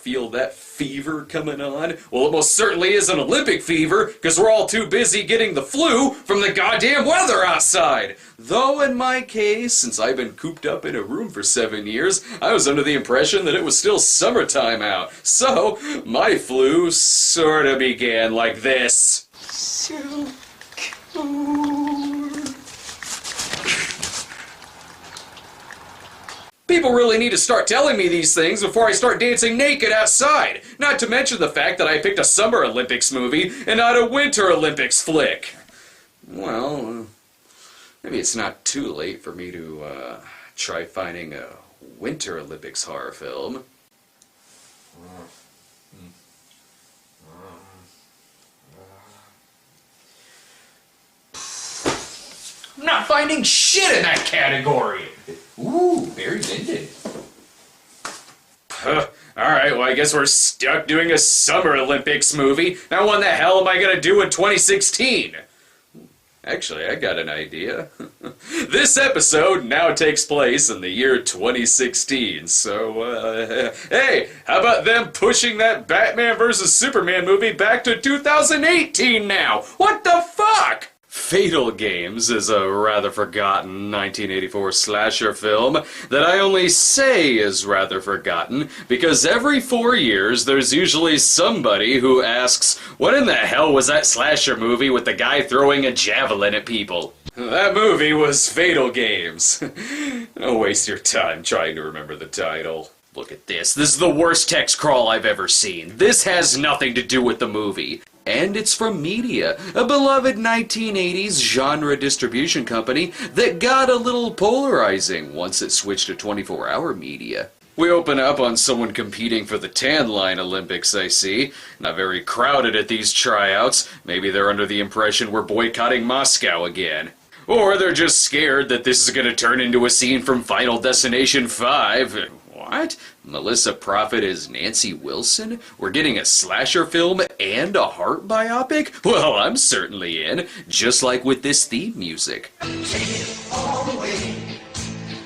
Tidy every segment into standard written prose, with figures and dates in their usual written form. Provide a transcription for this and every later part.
feel that fever coming on? Well, it most certainly is an Olympic fever, because we're all too busy getting the flu from the goddamn weather outside. Though in my case, since I've been cooped up in a room for 7 years, I was under the impression that it was still summertime out. So, my flu sorta began like this. So cold. People really need to start telling me these things before I start dancing naked outside. Not to mention the fact that I picked a Summer Olympics movie and not a Winter Olympics flick. Well, maybe it's not too late for me to try finding a Winter Olympics horror film. I'm not finding shit in that category! Ooh, Barry Lyndon. Alright, well I guess we're stuck doing a Summer Olympics movie. Now what the hell am I gonna do in 2016? Actually, I got an idea. This episode now takes place in the year 2016, so, hey, how about them pushing that Batman vs. Superman movie back to 2018 now? What the fuck? Fatal Games is a rather forgotten 1984 slasher film that I only say is rather forgotten because every 4 years there's usually somebody who asks, what in the hell was that slasher movie with the guy throwing a javelin at people? That movie was Fatal Games. Don't waste your time trying to remember the title. Look at this. This is the worst text crawl I've ever seen. This has nothing to do with the movie. And it's from Media, a beloved 1980s genre distribution company that got a little polarizing once it switched to 24-hour media. We open up on someone competing for the Tan Line Olympics, I see. Not very crowded at these tryouts. Maybe they're under the impression we're boycotting Moscow again. Or they're just scared that this is going to turn into a scene from Final Destination 5. What? Melissa Prophet is Nancy Wilson? We're getting a slasher film and a heart biopic? Well, I'm certainly in, just like with this theme music. Take it all the way.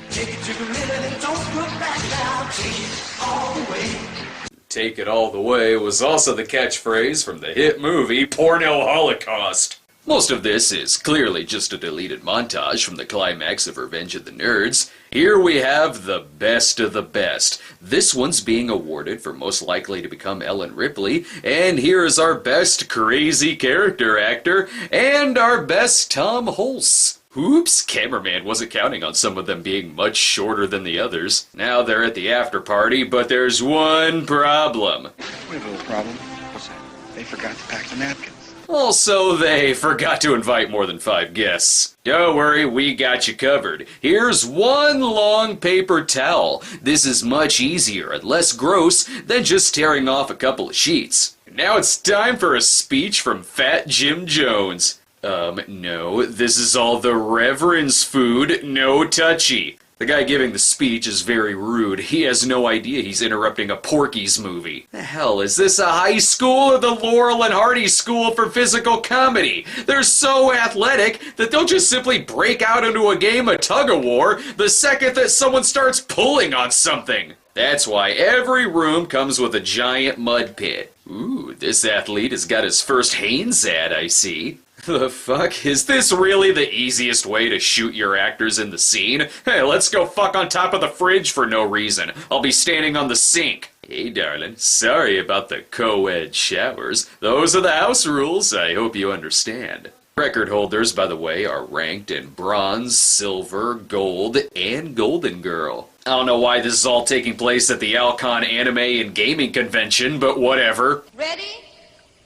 Take it to the limit and don't look back now. Take it all the way. Take it all the way was also the catchphrase from the hit movie Porno Holocaust. Most of this is clearly just a deleted montage from the climax of Revenge of the Nerds. Here we have the best of the best. This one's being awarded for most likely to become Ellen Ripley, and here is our best crazy character actor, and our best Tom Hulse. Oops, cameraman wasn't counting on some of them being much shorter than the others. Now they're at the after party, but there's one problem. We have a little problem. What's that? They forgot to pack the napkins. Also, they forgot to invite more than 5 guests. Don't worry, we got you covered. Here's one long paper towel. This is much easier and less gross than just tearing off a couple of sheets. Now it's time for a speech from Fat Jim Jones. No, this is all the Reverend's food, no touchy. The guy giving the speech is very rude. He has no idea he's interrupting a Porky's movie. The hell, is this a high school or the Laurel and Hardy School for Physical Comedy? They're so athletic that they'll just simply break out into a game of tug-of-war the second that someone starts pulling on something. That's why every room comes with a giant mud pit. Ooh, this athlete has got his first Hanes ad, I see. The fuck? Is this really the easiest way to shoot your actors in the scene? Hey, let's go fuck on top of the fridge for no reason. I'll be standing on the sink. Hey, darling, sorry about the co-ed showers. Those are the house rules. I hope you understand. Record holders, by the way, are ranked in bronze, silver, gold, and golden girl. I don't know why this is all taking place at the Alcon Anime and Gaming Convention, but whatever. Ready,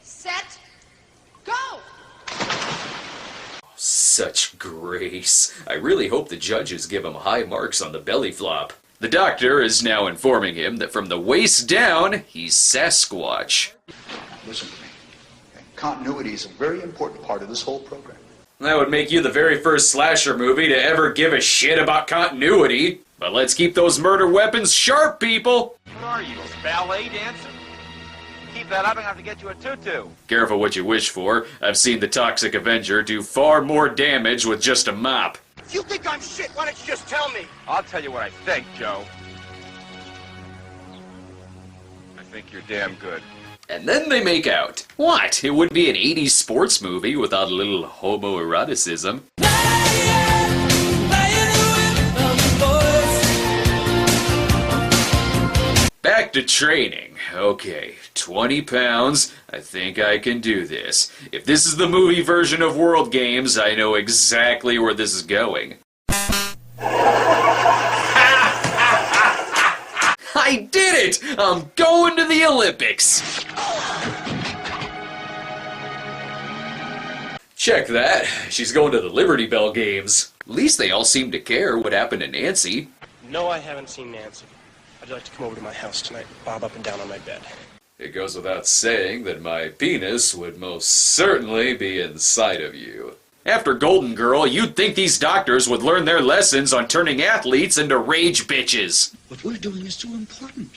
set, go! Such grace. I really hope the judges give him high marks on the belly flop. The doctor is now informing him that from the waist down, he's Sasquatch. Listen to me. Okay? Continuity is a very important part of this whole program. That would make you the very first slasher movie to ever give a shit about continuity. But let's keep those murder weapons sharp, people! What are you, a ballet dancer? Keep that up, I'm gonna have to get you a tutu. Careful what you wish for. I've seen the Toxic Avenger do far more damage with just a mop. If you think I'm shit, why don't you just tell me? I'll tell you what I think, Joe. I think you're damn good. And then they make out. What? It wouldn't be an 80s sports movie without a little homoeroticism. Back to training. Okay, 20 pounds. I think I can do this. If this is the movie version of World Games, I know exactly where this is going. I did it! I'm going to the Olympics! Check that. She's going to the Liberty Bell Games. At least they all seem to care what happened to Nancy. No, I haven't seen Nancy. I'd like to come over to my house tonight and bob up and down on my bed. It goes without saying that my penis would most certainly be inside of you. After Golden Girl, you'd think these doctors would learn their lessons on turning athletes into rage bitches. What we're doing is too important.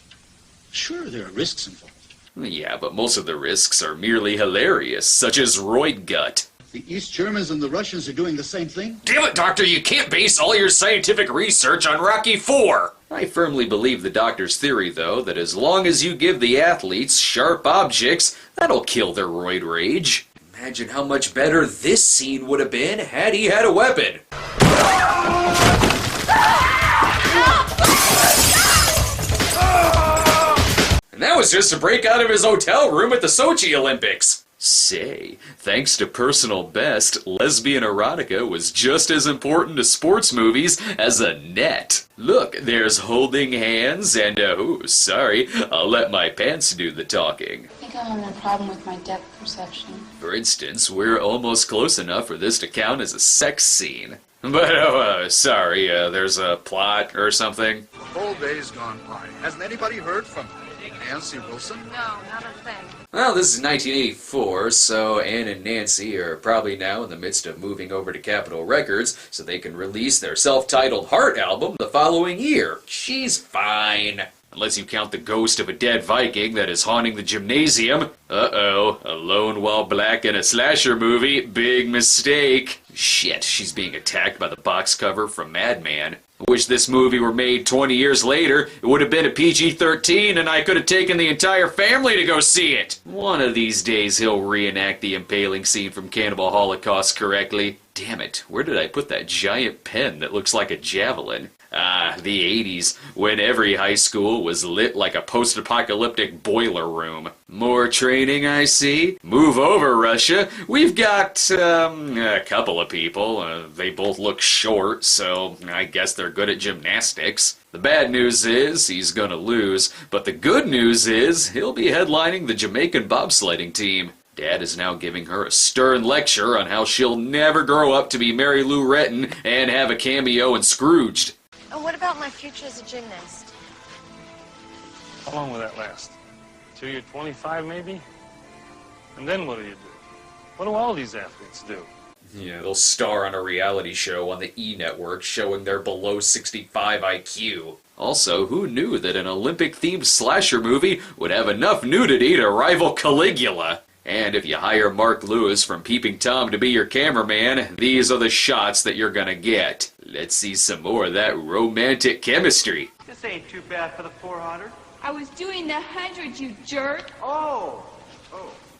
Sure, there are risks involved. Yeah, but most of the risks are merely hilarious, such as roid gut. The East Germans and the Russians are doing the same thing? Damn it, Doctor, you can't base all your scientific research on Rocky IV! I firmly believe the doctor's theory, though, that as long as you give the athletes sharp objects, that'll kill their roid rage. Imagine how much better this scene would have been had he had a weapon. And that was just to break out of his hotel room at the Sochi Olympics. Say, thanks to Personal Best, lesbian erotica was just as important to sports movies as a net. Look, there's holding hands and, oh, sorry, I'll let my pants do the talking. I think I'm having a problem with my depth perception. For instance, we're almost close enough for this to count as a sex scene. But, sorry, there's a plot or something. The whole day's gone by. Hasn't anybody heard from Nancy Wilson? No, not a thing. Well, this is 1984, so Ann and Nancy are probably now in the midst of moving over to Capitol Records so they can release their self-titled Heart album the following year. She's fine. Unless you count the ghost of a dead Viking that is haunting the gymnasium. Uh-oh, alone while black in a slasher movie. Big mistake. Shit, she's being attacked by the box cover from Mad Men. I wish this movie were made 20 years later. It would have been a PG-13 and I could have taken the entire family to go see it. One of these days he'll reenact the impaling scene from Cannibal Holocaust correctly. Damn it, where did I put that giant pen that looks like a javelin? Ah, the 80s, when every high school was lit like a post-apocalyptic boiler room. More training, I see. Move over, Russia. We've got, a couple of people. They both look short, so I guess they're good at gymnastics. The bad news is he's gonna lose, but the good news is he'll be headlining the Jamaican bobsledding team. Dad is now giving her a stern lecture on how she'll never grow up to be Mary Lou Retton and have a cameo in Scrooged. And what about my future as a gymnast? How long will that last? Till you're 25, maybe? And then what do you do? What do all these athletes do? Yeah, they'll star on a reality show on the E! Network showing their below 65 IQ. Also, who knew that an Olympic-themed slasher movie would have enough nudity to rival Caligula? And if you hire Mark Lewis from Peeping Tom to be your cameraman, these are the shots that you're gonna get. Let's see some more of that romantic chemistry. This ain't too bad for the 400. I was doing the 100, you jerk. Oh.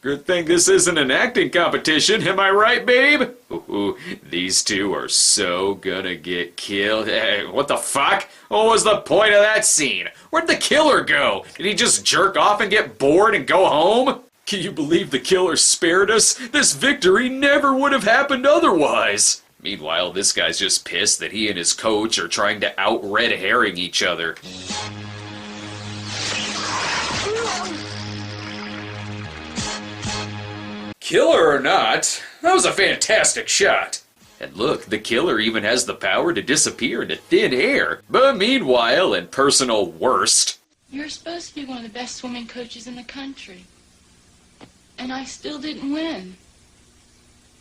Good thing this isn't an acting competition, am I right, babe? Ooh, these two are so gonna get killed. Hey, what the fuck? What was the point of that scene? Where'd the killer go? Did he just jerk off and get bored and go home? Can you believe the killer spared us? This victory never would have happened otherwise. Meanwhile, this guy's just pissed that he and his coach are trying to out-red herring each other. Killer or not, that was a fantastic shot. And look, the killer even has the power to disappear into thin air. But meanwhile, in personal worst... You're supposed to be one of the best swimming coaches in the country. And I still didn't win.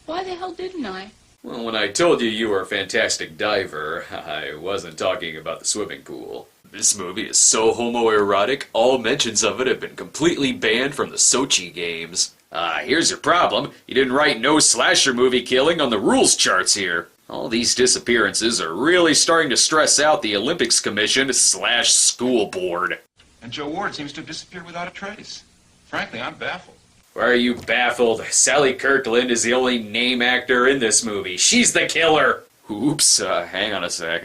Why the hell didn't I? Well, when I told you you were a fantastic diver, I wasn't talking about the swimming pool. This movie is so homoerotic, all mentions of it have been completely banned from the Sochi Games. Here's your problem. You didn't write no slasher movie killing on the rules charts here. All these disappearances are really starting to stress out the Olympics Commission / school board. And Joe Ward seems to have disappeared without a trace. Frankly, I'm baffled. Why are you baffled? Sally Kirkland is the only name actor in this movie. She's the killer! Oops, hang on a sec.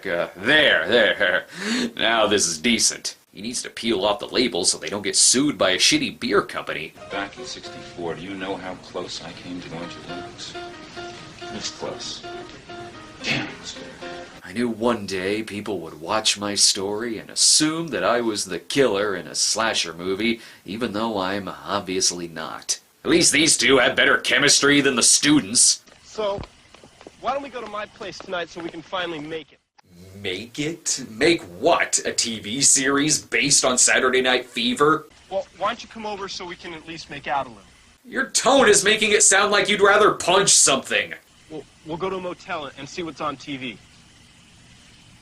There. Now this is decent. He needs to peel off the labels so they don't get sued by a shitty beer company. Back in '64, do you know how close I came to going to the Olympics? This close. Damn, it was good. I knew one day people would watch my story and assume that I was the killer in a slasher movie, even though I'm obviously not. At least these two have better chemistry than the students. So, why don't we go to my place tonight so we can finally make it? Make it? Make what? A TV series based on Saturday Night Fever? Well, why don't you come over so we can at least make out a little? Your tone is making it sound like you'd rather punch something. We'll go to a motel and see what's on TV.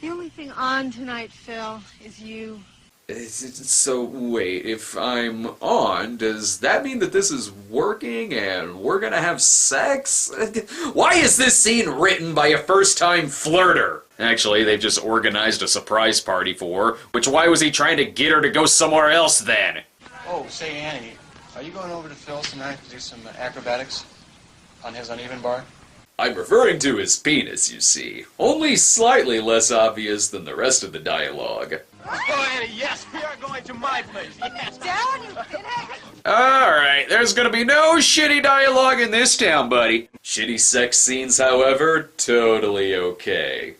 The only thing on tonight, Phil, is you. So, wait, if I'm on, does that mean that this is working and we're gonna have sex? Why is this scene written by a first-time flirter? Actually, they've just organized a surprise party for her, which why was he trying to get her to go somewhere else then? Oh, say, Annie, are you going over to Phil's tonight to do some acrobatics on his uneven bar? I'm referring to his penis, you see. Only slightly less obvious than the rest of the dialogue. Oh, Annie, yes, we are going to my place. Yes. Down, you pinhead! Alright, there's gonna be no shitty dialogue in this town, buddy. Shitty sex scenes, however, totally okay.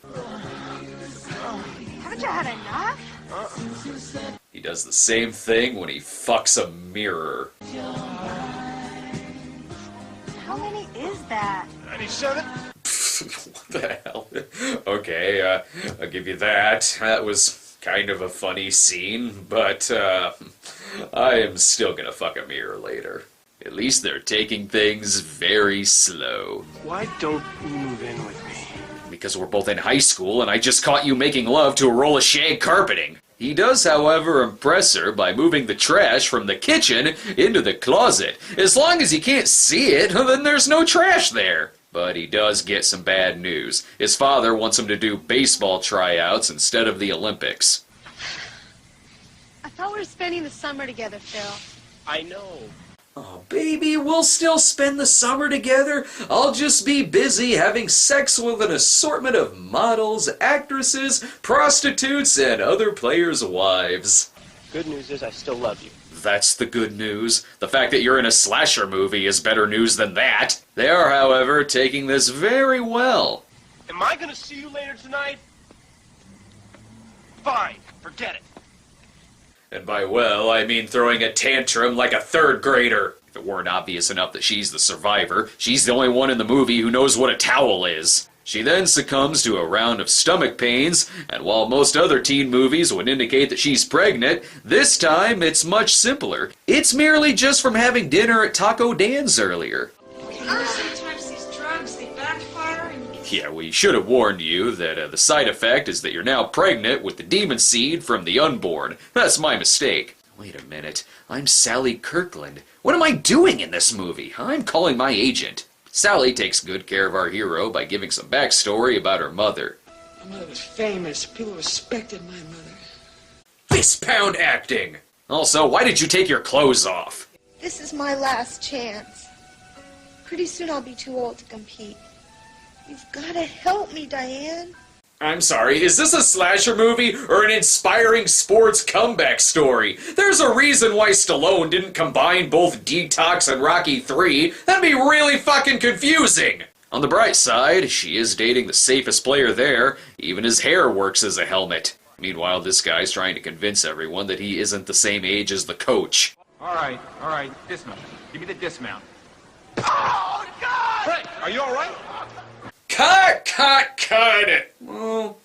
Haven't you had enough? He does the same thing when he fucks a mirror. How many is that? 97? What the hell? Okay, I'll give you that. That was kind of a funny scene, but I am still gonna fuck a mirror later. At least they're taking things very slow. Why don't you move in with me? Because we're both in high school and I just caught you making love to a roll of shag carpeting. He does, however, impress her by moving the trash from the kitchen into the closet. As long as you can't see it, then there's no trash there. But he does get some bad news. His father wants him to do baseball tryouts instead of the Olympics. I thought we were spending the summer together, Phil. I know. Oh, baby, we'll still spend the summer together. I'll just be busy having sex with an assortment of models, actresses, prostitutes, and other players' wives. Good news is I still love you. That's the good news. The fact that you're in a slasher movie is better news than that. They are, however, taking this very well. Am I going to see you later tonight? Fine, forget it. And by well, I mean throwing a tantrum like a third grader. If it weren't obvious enough that she's the survivor, she's the only one in the movie who knows what a towel is. She then succumbs to a round of stomach pains, and while most other teen movies would indicate that she's pregnant, this time it's much simpler. It's merely just from having dinner at Taco Dan's earlier. Sometimes these drugs, they backfire and... Yeah, we should have warned you that the side effect is that you're now pregnant with the demon seed from the unborn. That's my mistake. Wait a minute, I'm Sally Kirkland. What am I doing in this movie? I'm calling my agent. Sally takes good care of our hero by giving some backstory about her mother. My mother was famous. People respected my mother. Fist-pound acting! Also, why did you take your clothes off? This is my last chance. Pretty soon I'll be too old to compete. You've got to help me, Diane. I'm sorry, is this a slasher movie or an inspiring sports comeback story? There's a reason why Stallone didn't combine both Detox and Rocky 3. That'd be really fucking confusing! On the bright side, she is dating the safest player there. Even his hair works as a helmet. Meanwhile, this guy's trying to convince everyone that he isn't the same age as the coach. All right, dismount. Give me the dismount. Oh, God! Frank, are you all right? Cut it! Well,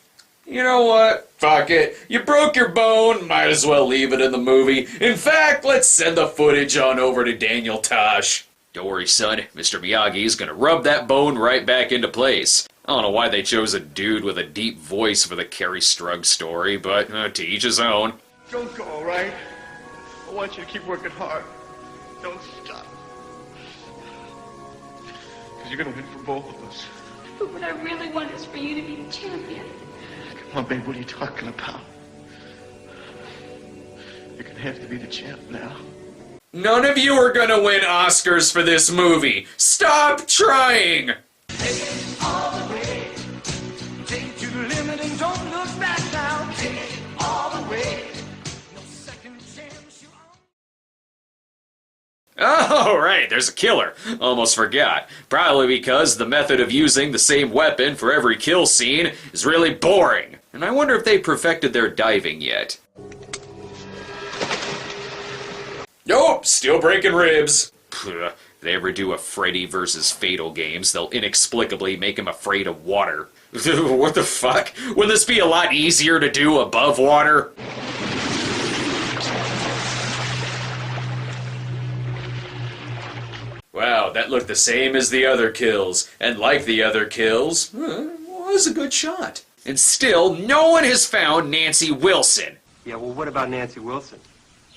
you know what? Fuck it. You broke your bone, might as well leave it in the movie. In fact, let's send the footage on over to Daniel Tosh. Don't worry, son. Mr. Miyagi's gonna rub that bone right back into place. I don't know why they chose a dude with a deep voice for the Carrie Strug story, but to each his own. Don't go, all right? I want you to keep working hard. Don't stop. Because you're going to win for both of us. But what I really want is for you to be the champion. Come on, babe, what are you talking about? You're gonna have to be the champ now. None of you are gonna win Oscars for this movie. Stop trying! Take it all the way. Take it to the limit and don't look back now. Take it all the way. No second chance, you Oh, right, there's a killer. Almost forgot. Probably because the method of using the same weapon for every kill scene is really boring. And I wonder if they perfected their diving yet. Nope, still breaking ribs. If they ever do a Freddy versus Fatal games, they'll inexplicably make him afraid of water. What the fuck? Wouldn't this be a lot easier to do above water? Wow, that looked the same as the other kills. And like the other kills, was a good shot. And still, no one has found Nancy Wilson. Yeah, well, what about Nancy Wilson?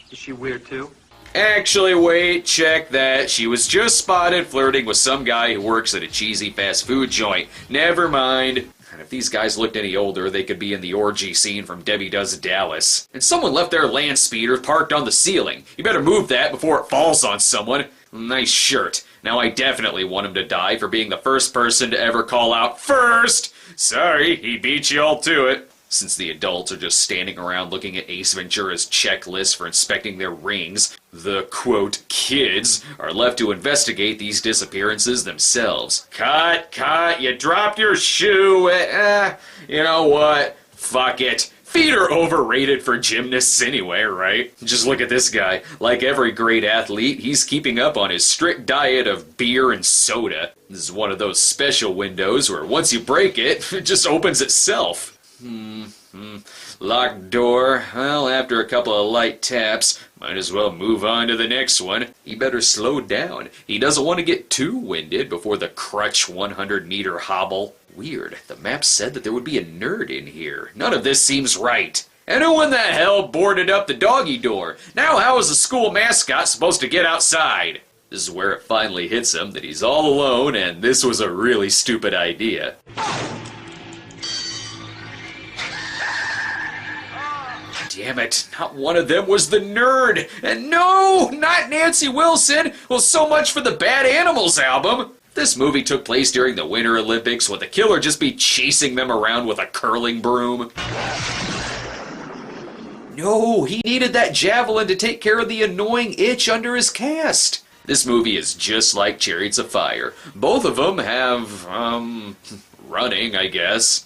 Is she weird too? Actually, wait, check that. She was just spotted flirting with some guy who works at a cheesy fast food joint. Never mind. And if these guys looked any older, they could be in the orgy scene from Debbie Does Dallas. And someone left their land speeder parked on the ceiling. You better move that before it falls on someone. Nice shirt. Now I definitely want him to die for being the first person to ever call out first. Sorry, he beat you all to it. Since the adults are just standing around looking at Ace Ventura's checklist for inspecting their rings, the, quote, kids are left to investigate these disappearances themselves. Cut, you dropped your shoe. You know what? Fuck it. Feet are overrated for gymnasts anyway, right? Just look at this guy. Like every great athlete, he's keeping up on his strict diet of beer and soda. This is one of those special windows where once you break it, it just opens itself. Locked door. Well, after a couple of light taps, might as well move on to the next one. He better slow down. He doesn't want to get too winded before the crutch 100-meter hobble. Weird. The map said that there would be a nerd in here. None of this seems right. And who in the hell boarded up the doggy door? Now how is the school mascot supposed to get outside? This is where it finally hits him that he's all alone and this was a really stupid idea. Damn it, not one of them was the nerd! And no, not Nancy Wilson! Well, so much for the Bad Animals album! This movie took place during the Winter Olympics, would the killer just be chasing them around with a curling broom? No, he needed that javelin to take care of the annoying itch under his cast. This movie is just like Chariots of Fire. Both of them have, running, I guess.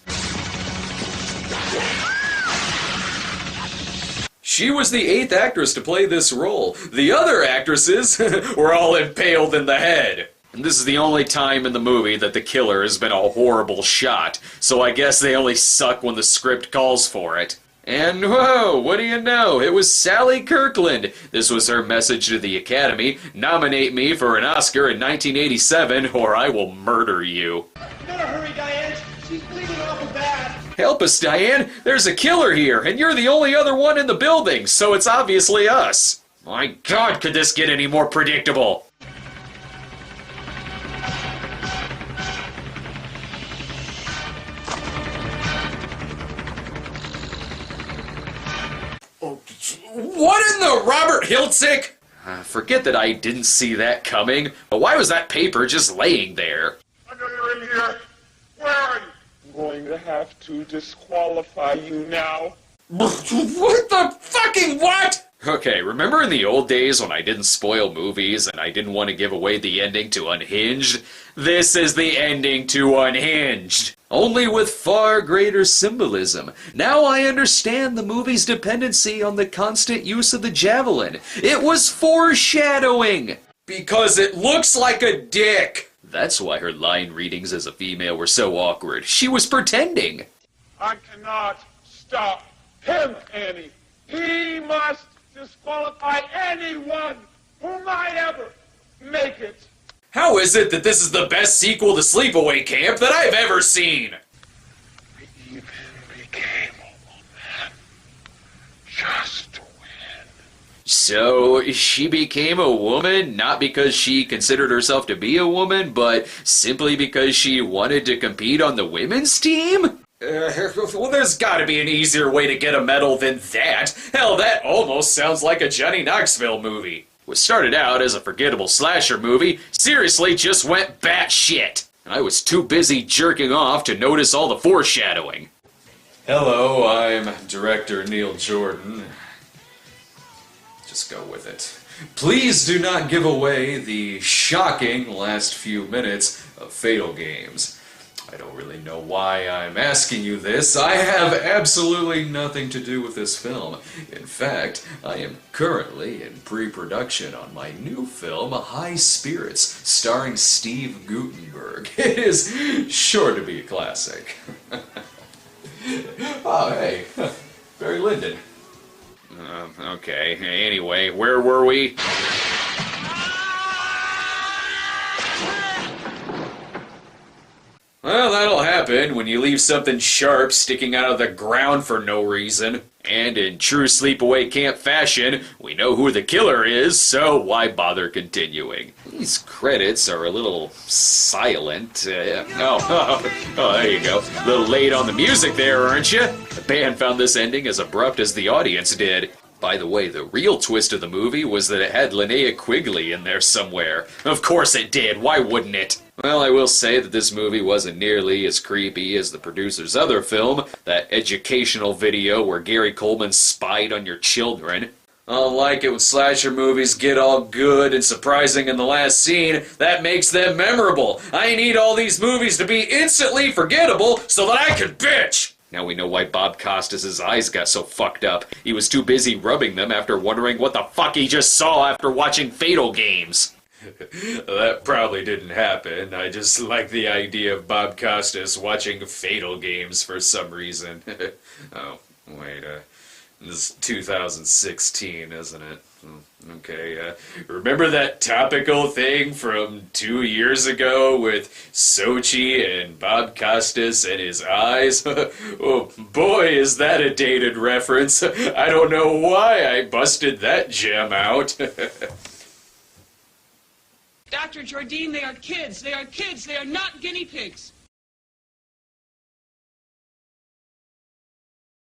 She was the 8th actress to play this role. The other actresses were all impaled in the head. And this is the only time in the movie that the killer has been a horrible shot, so I guess they only suck when the script calls for it. And whoa, what do you know? It was Sally Kirkland. This was her message to the Academy. Nominate me for an Oscar in 1987 or I will murder you. You better hurry, Diane. She's bleeding awful bad. Help us, Diane! There's a killer here, and you're the only other one in the building, so it's obviously us. My God, could this get any more predictable? What in the Robert Hiltzik? Forget that I didn't see that coming, but why was that paper just laying there? I know you're in here. Where are you? I'm going to have to disqualify you now. What the fucking what? Okay, remember in the old days when I didn't spoil movies and I didn't want to give away the ending to Unhinged? This is the ending to Unhinged. Only with far greater symbolism. Now I understand the movie's dependency on the constant use of the javelin. It was foreshadowing! Because it looks like a dick! That's why her line readings as a female were so awkward. She was pretending. I cannot stop him, Annie. He must disqualify anyone who might ever make it. How is it that this is the best sequel to Sleepaway Camp that I've ever seen? We even became a woman just to win. So, she became a woman not because she considered herself to be a woman, but simply because she wanted to compete on the women's team? Well, there's gotta be an easier way to get a medal than that. Hell, that almost sounds like a Johnny Knoxville movie. What started out as a forgettable slasher movie seriously just went batshit. I was too busy jerking off to notice all the foreshadowing. Hello, I'm director Neil Jordan. Just go with it. Please do not give away the shocking last few minutes of Fatal Games. I don't really know why I'm asking you this. I have absolutely nothing to do with this film. In fact, I am currently in pre-production on my new film, High Spirits, starring Steve Guttenberg. It is sure to be a classic. Oh, hey, Barry Lyndon. Okay, anyway, where were we? Well, that'll happen when you leave something sharp sticking out of the ground for no reason. And in true sleepaway camp fashion, we know who the killer is, so why bother continuing? These credits are a little silent. There you go. A little late on the music there, aren't you? The band found this ending as abrupt as the audience did. By the way, the real twist of the movie was that it had Linnea Quigley in there somewhere. Of course it did, why wouldn't it? Well, I will say that this movie wasn't nearly as creepy as the producer's other film, that educational video where Gary Coleman spied on your children. I don't like it when slasher movies get all good and surprising in the last scene. That makes them memorable. I need all these movies to be instantly forgettable so that I can bitch! Now we know why Bob Costas' eyes got so fucked up. He was too busy rubbing them after wondering what the fuck he just saw after watching Fatal Games. That probably didn't happen. I just like the idea of Bob Costas watching Fatal Games for some reason. Oh, wait, this is 2016, isn't it? Okay, remember that topical thing from 2 years ago with Sochi and Bob Costas and his eyes? Oh boy, is that a dated reference. I don't know why I busted that gem out. Dr. Jardine, they are kids. They are kids. They are not guinea pigs.